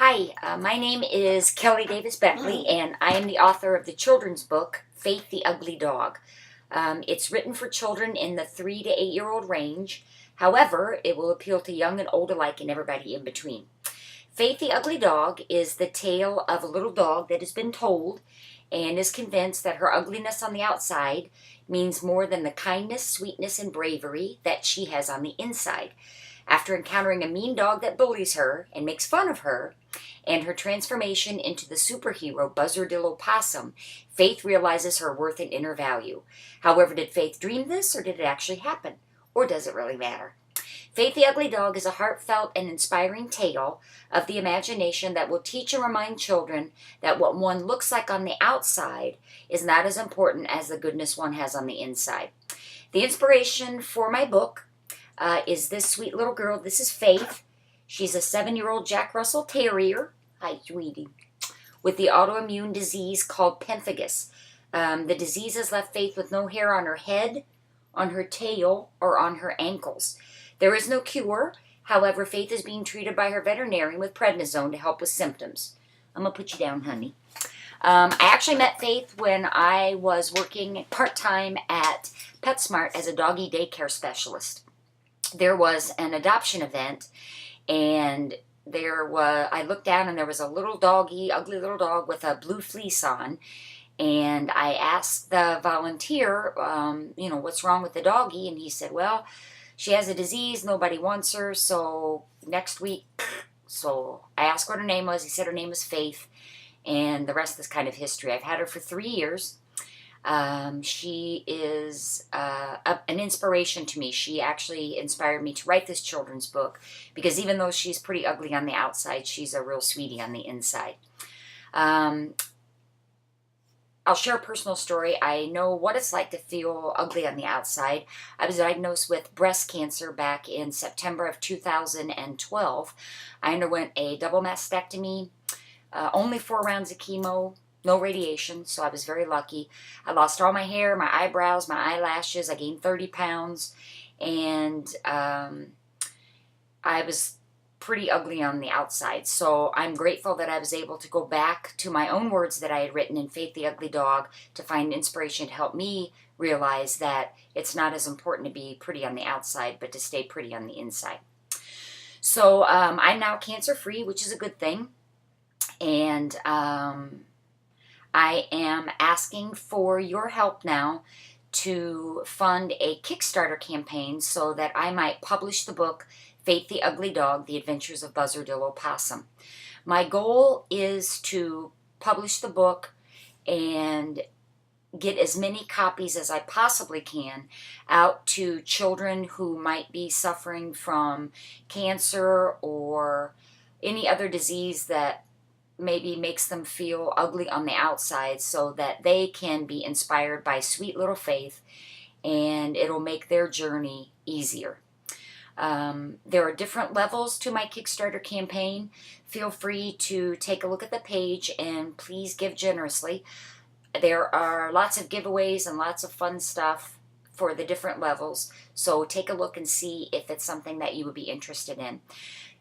Hi, my name is Kelly Davis Beckley, and I am the author of the children's book, Faith the Ugly Dog. It's written for children in the 3 to 8-year-old range. However, it will appeal to young and old alike and everybody in between. Faith the Ugly Dog is the tale of a little dog that has been told and is convinced that her ugliness on the outside means more than the kindness, sweetness, and bravery that she has on the inside. After encountering a mean dog that bullies her and makes fun of her, and her transformation into the superhero Buzzardillopossum, Faith realizes her worth and inner value. However, did Faith dream this, or did it actually happen? Or does it really matter? Faith the Ugly Dog is a heartfelt and inspiring tale of the imagination that will teach and remind children that what one looks like on the outside is not as important as the goodness one has on the inside. The inspiration for my book is this sweet little girl. This is Faith. She's a 7-year-old Jack Russell Terrier. Hi, sweetie. With the autoimmune disease called pemphigus. The disease has left Faith with no hair on her head, on her tail, or on her ankles. There is no cure. However, Faith is being treated by her veterinarian with prednisone to help with symptoms. I'm going to put you down, honey. I actually met Faith when I was working part-time at PetSmart as a doggy daycare specialist. There was an adoption event, and I looked down and there was a little doggy, ugly little dog with a blue fleece on, and I asked the volunteer, what's wrong with the doggy, and he said, well, she has a disease, nobody wants her, so next week. So I asked what her name was. He said her name was Faith, and the rest is kind of history. I've had her for 3 years. She is an inspiration to me. She actually inspired me to write this children's book because even though she's pretty ugly on the outside, she's a real sweetie on the inside. I'll share a personal story. I know what it's like to feel ugly on the outside. I was diagnosed with breast cancer back in September of 2012. I underwent a double mastectomy, only 4 rounds of chemo, no radiation, so I was very lucky. I lost all my hair, my eyebrows, my eyelashes. I gained 30 pounds, and I was pretty ugly on the outside. So I'm grateful that I was able to go back to my own words that I had written in Faith the Ugly Dog to find inspiration to help me realize that it's not as important to be pretty on the outside, but to stay pretty on the inside. So I'm now cancer-free, which is a good thing. And I am asking for your help now to fund a Kickstarter campaign so that I might publish the book, Faith the Ugly Dog, The Adventures of Buzzardillopossum. My goal is to publish the book and get as many copies as I possibly can out to children who might be suffering from cancer or any other disease that maybe makes them feel ugly on the outside, so that they can be inspired by sweet little Faith, and it'll make their journey easier. There are different levels to my Kickstarter campaign. Feel free to take a look at the page and please give generously. There are lots of giveaways and lots of fun stuff for the different levels, so take a look and see if it's something that you would be interested in.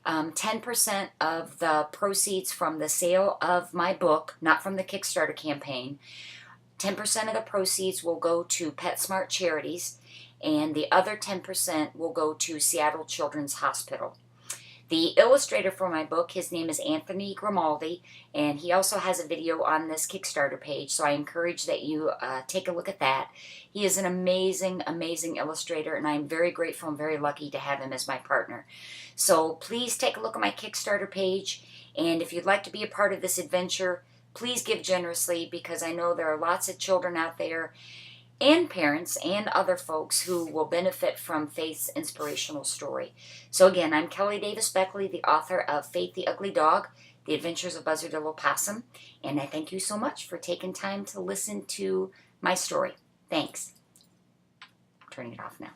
10% of the proceeds from the sale of my book, not from the Kickstarter campaign, 10% of the proceeds will go to PetSmart charities, and the other 10% will go to Seattle Children's Hospital. The illustrator for my book, his name is Anthony Grimaldi, and he also has a video on this Kickstarter page, so I encourage that you take a look at that. He is an amazing, amazing illustrator, and I'm very grateful and very lucky to have him as my partner. So please take a look at my Kickstarter page, and if you'd like to be a part of this adventure, please give generously, because I know there are lots of children out there and parents and other folks who will benefit from Faith's inspirational story. So again, I'm Kelly Davis Beckley, the author of Faith the Ugly Dog, The Adventures of Buzzardillopossum, and I thank you so much for taking time to listen to my story. Thanks. I'm turning it off now.